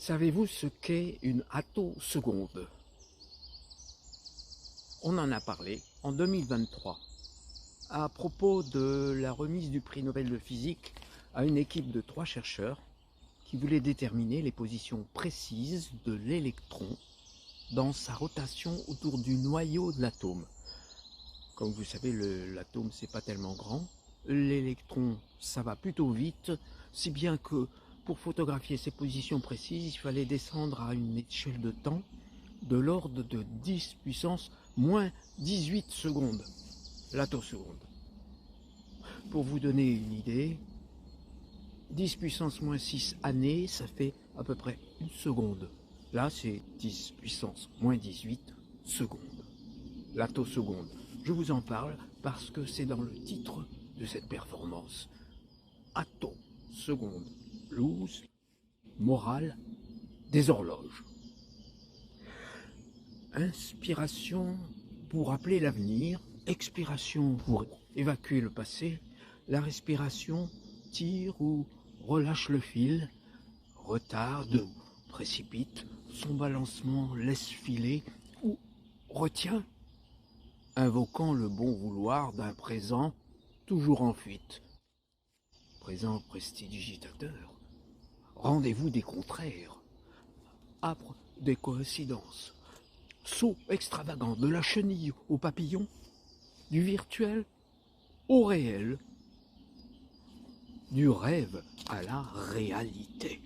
Savez-vous ce qu'est une attoseconde? On en a parlé en 2023 à propos de la remise du prix Nobel de physique à une équipe de 3 chercheurs qui voulaient déterminer les positions précises de l'électron dans sa rotation autour du noyau de l'atome. Comme vous savez, l'atome c'est pas tellement grand, l'électron ça va plutôt vite, si bien que pour photographier ces positions précises, il fallait descendre à une échelle de temps de l'ordre de 10 puissance moins 18 secondes, l'attoseconde. Pour vous donner une idée, 10 puissance moins 6 années, ça fait à peu près une seconde. Là, c'est 10 puissance moins 18 secondes. L'attoseconde. Je vous en parle parce que c'est dans le titre de cette performance. Attoseconde. Loose, morale des horloges. Inspiration pour rappeler l'avenir, expiration pour évacuer le passé, la respiration tire ou relâche le fil, retarde, précipite, son balancement laisse filer ou retient, invoquant le bon vouloir d'un présent toujours en fuite. Présent prestidigitateur, rendez-vous des contraires, âpre des coïncidences, saut extravagant de la chenille au papillon, du virtuel au réel, du rêve à la réalité,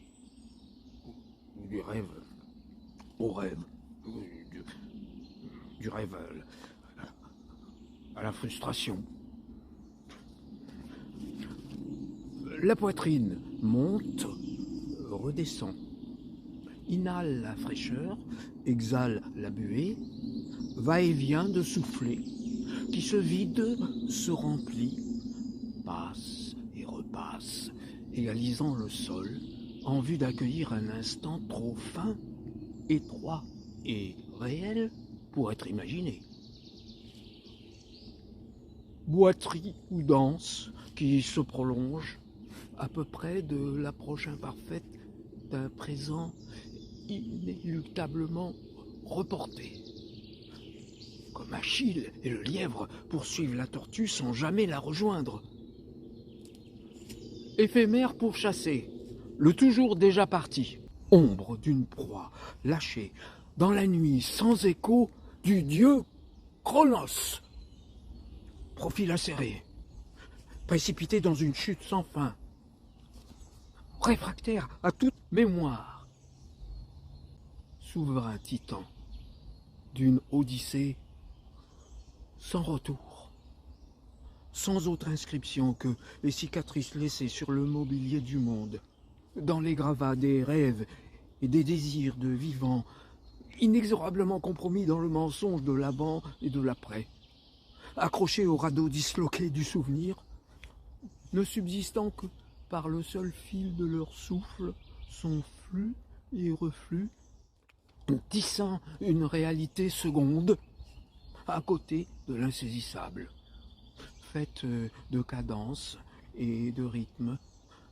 du rêve au rêve, du rêve à la frustration. La poitrine monte, redescend, inhale la fraîcheur, exhale la buée, va-et-vient de souffler, qui se vide, se remplit, passe et repasse, égalisant le sol, en vue d'accueillir un instant trop fin, étroit et réel pour être imaginé. Boiterie ou danse qui se prolonge, à peu près de l'approche imparfaite d'un présent inéluctablement reporté. Comme Achille et le lièvre poursuivent la tortue sans jamais la rejoindre. Éphémère pour chasser, le toujours déjà parti, ombre d'une proie lâchée dans la nuit sans écho du dieu Chronos. Profil acéré, précipité dans une chute sans fin, réfractaire à toute mémoire, souverain titan d'une odyssée sans retour, sans autre inscription que les cicatrices laissées sur le mobilier du monde, dans les gravats des rêves et des désirs de vivants, inexorablement compromis dans le mensonge de l'avant et de l'après, accrochés au radeau disloqué du souvenir, ne subsistant que par le seul fil de leur souffle, son flux et reflux, tissant une réalité seconde, à côté de l'insaisissable, faite de cadence et de rythme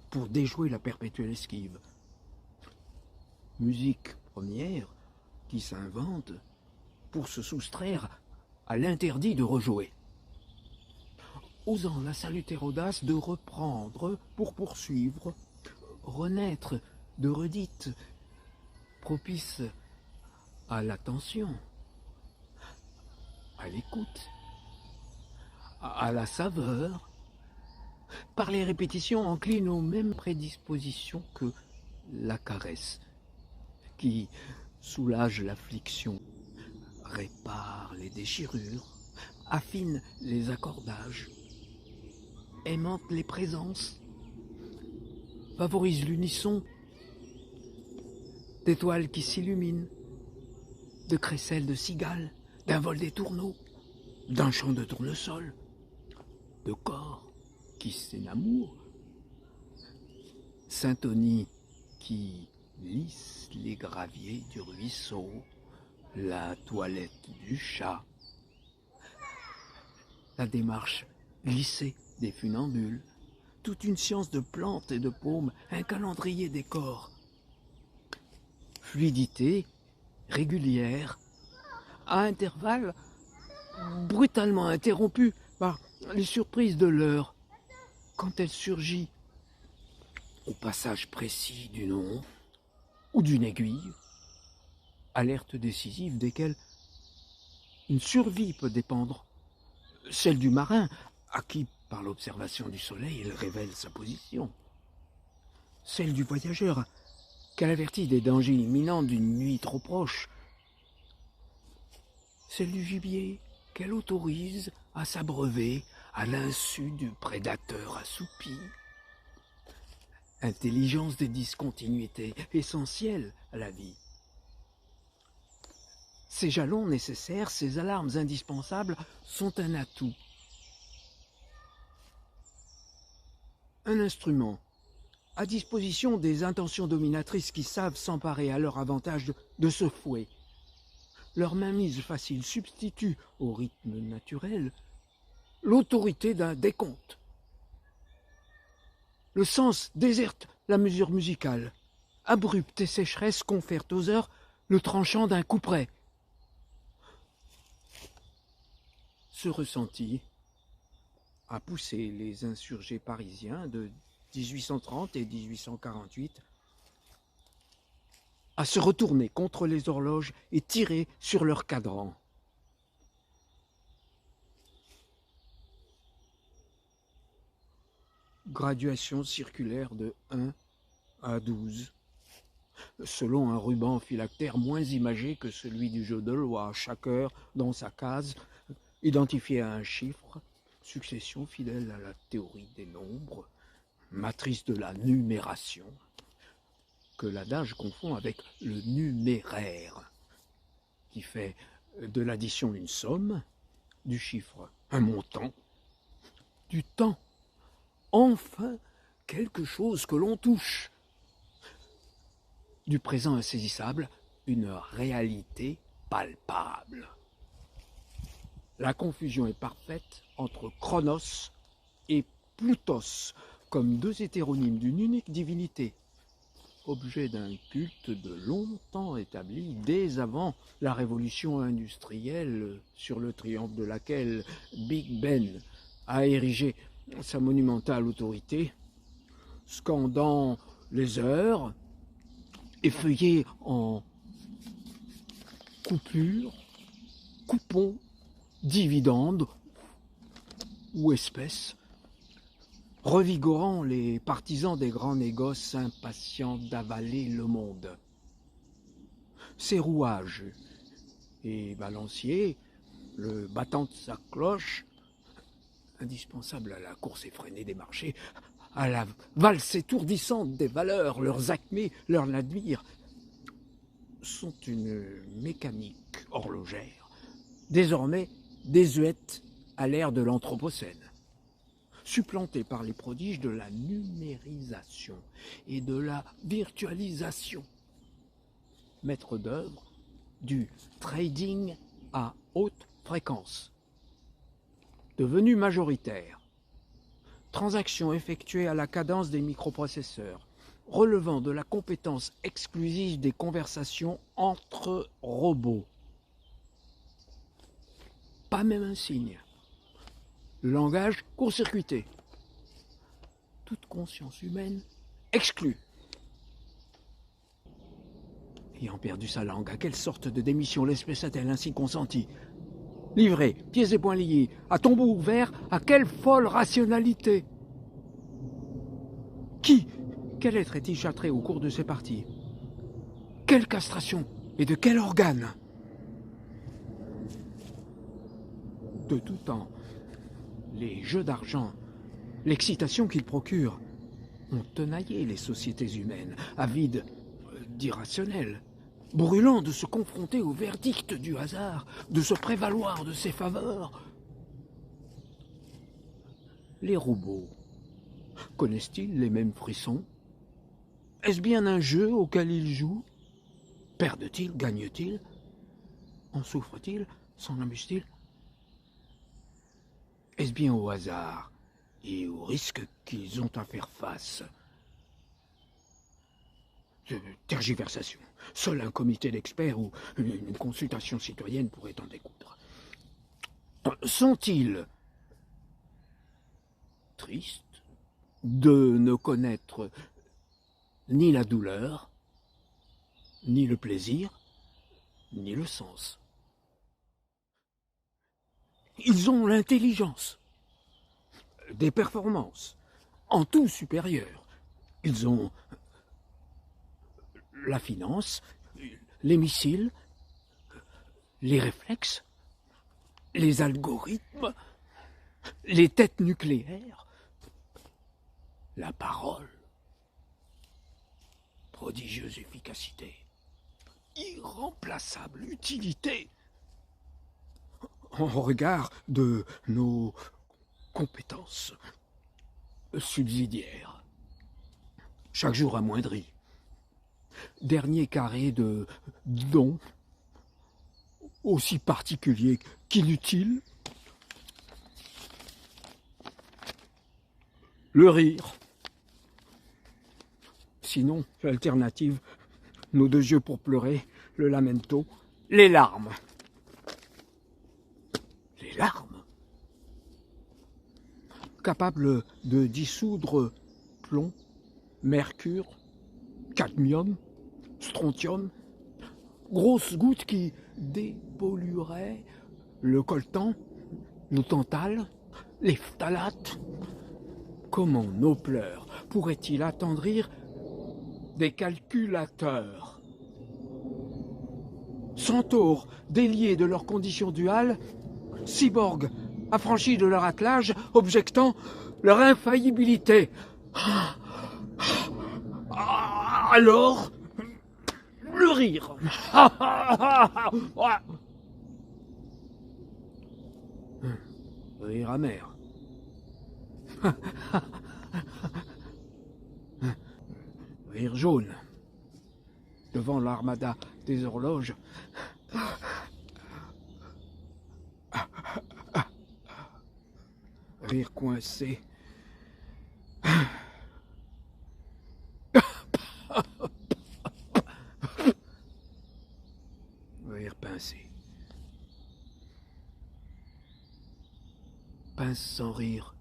pour déjouer la perpétuelle esquive. Musique première qui s'invente pour se soustraire à l'interdit de rejouer, osant la salutaire audace de reprendre pour poursuivre, renaître de redites, propice à l'attention, à l'écoute, à la saveur, par les répétitions enclines aux mêmes prédispositions que la caresse, qui soulage l'affliction, répare les déchirures, affine les accordages, aimante les présences, favorise l'unisson d'étoiles qui s'illuminent, de crécelles de cigales, d'un vol des tourneaux, d'un chant de tournesol, de corps qui s'énamourent, syntonie qui lisse les graviers du ruisseau, la toilette du chat, la démarche glissée des funambules, toute une science de plantes et de paumes, un calendrier des corps, fluidité régulière, à intervalles brutalement interrompus par les surprises de l'heure, quand elle surgit au passage précis d'une ombre ou d'une aiguille, alerte décisive desquelles une survie peut dépendre, celle du marin, à qui, par l'observation du soleil, il révèle sa position, celle du voyageur, qu'elle avertit des dangers imminents d'une nuit trop proche, celle du gibier, qu'elle autorise à s'abreuver à l'insu du prédateur assoupi. Intelligence des discontinuités, essentielles à la vie. Ces jalons nécessaires, ces alarmes indispensables sont un atout. Un instrument à disposition des intentions dominatrices qui savent s'emparer à leur avantage de ce fouet. Leur mainmise facile substitue au rythme naturel l'autorité d'un décompte. Le sens déserte la mesure musicale. Abrupte et sécheresse confèrent aux heures le tranchant d'un couperet. Ce ressenti a poussé les insurgés parisiens de 1830 et 1848 à se retourner contre les horloges et tirer sur leurs cadrans. Graduation circulaire de 1 à 12, selon un ruban phylactère moins imagé que celui du jeu de loi, chaque heure dans sa case, identifié à un chiffre, succession fidèle à la théorie des nombres, matrice de la numération, que l'adage confond avec le numéraire, qui fait de l'addition une somme, du chiffre un montant, du temps, enfin quelque chose que l'on touche, du présent insaisissable, une réalité palpable. La confusion est parfaite entre Chronos et Plutos, comme deux hétéronymes d'une unique divinité, objet d'un culte de longtemps établi dès avant la révolution industrielle, sur le triomphe de laquelle Big Ben a érigé sa monumentale autorité, scandant les heures, effeuillées en coupures, coupons, dividendes ou espèces, revigorant les partisans des grands négoces impatients d'avaler le monde. Ses rouages et balanciers, le battant de sa cloche, indispensable à la course effrénée des marchés, à la valse étourdissante des valeurs, leurs acmés, leurs nadmirs, sont une mécanique horlogère, désormais désuète à l'ère de l'Anthropocène, supplantée par les prodiges de la numérisation et de la virtualisation, maître d'œuvre du trading à haute fréquence, devenu majoritaire, transactions effectuées à la cadence des microprocesseurs, relevant de la compétence exclusive des conversations entre robots. Pas même un signe. Le langage court-circuité. Toute conscience humaine exclue. Ayant perdu sa langue, à quelle sorte de démission l'espèce a-t-elle ainsi consenti? Livré, pieds et poings liés, à tombeau ouvert, à quelle folle rationalité? Quel être est-il châtré au cours de ces parties? Quelle castration et de quel organe? De tout temps, les jeux d'argent, l'excitation qu'ils procurent, ont tenaillé les sociétés humaines, avides d'irrationnel, brûlant de se confronter au verdict du hasard, de se prévaloir de ses faveurs. Les robots, connaissent-ils les mêmes frissons? Est-ce bien un jeu auquel ils jouent? Perdent-ils, gagnent-ils? En souffrent-ils, s'en amusent-ils? Est-ce bien au hasard et aux risques qu'ils ont à faire face? de tergiversation. Seul un comité d'experts ou une consultation citoyenne pourrait en découdre. Sont-ils tristes de ne connaître ni la douleur, ni le plaisir, ni le sens? Ils ont l'intelligence, des performances, en tout supérieures. Ils ont la finance, les missiles, les réflexes, les algorithmes, les têtes nucléaires, la parole, prodigieuse efficacité, irremplaçable utilité, en regard de nos compétences subsidiaires, chaque jour amoindries. Dernier carré de dons, aussi particulier qu'inutile. Le rire. Sinon, l'alternative, nos deux yeux pour pleurer, le lamento, les larmes. Les larmes. Capables de dissoudre plomb, mercure, cadmium, strontium, grosses gouttes qui dépollueraient le coltan, nos tantales, les phtalates. Comment nos pleurs pourraient-ils attendrir des calculateurs? Centaures déliés de leurs conditions duales, cyborgs affranchis de leur attelage, objectant leur infaillibilité. Alors, le rire. Rire amer. Rire jaune. Devant l'armada des horloges. Rire coincé. Rire pincé. Pince sans rire.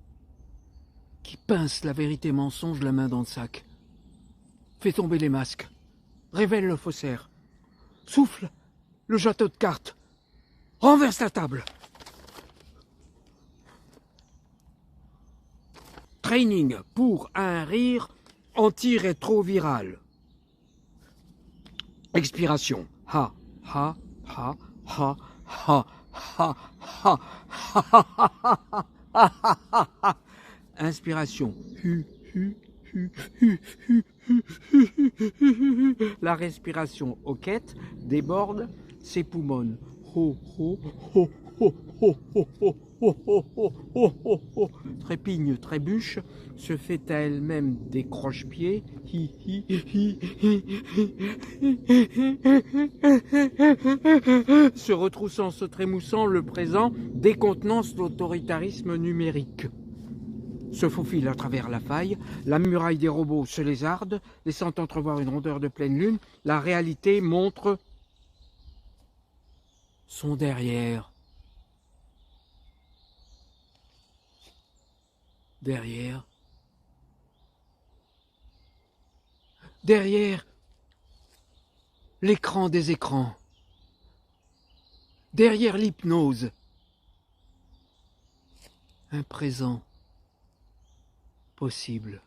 Qui pince la vérité mensonge, la main dans le sac. Fait tomber les masques. Révèle le faussaire. Souffle le château de cartes. Renverse la table. Training pour un rire anti-rétroviral. Expiration. Ha, ha, ha, ha, ha, ha, ha, ha, ha, ha, ha. Inspiration. Hu, hu, hu, hu, hu, hu, hu, hu. La respiration hoquette déborde ses poumons. Ho, ho, ho, ho, ho, ho, ho, ho, ho, ho, ho, ho, ho. Trépigne, trébuche, se fait à elle-même des croche-pieds. Hi, hi, hi, hi, hi. Se retroussant, se trémoussant, le présent décontenance l'autoritarisme numérique. Se faufile à travers la faille, la muraille des robots se lézarde, laissant entrevoir une rondeur de pleine lune. La réalité montre son derrière. Derrière. Derrière l'écran des écrans. Derrière l'hypnose. Un présent possible.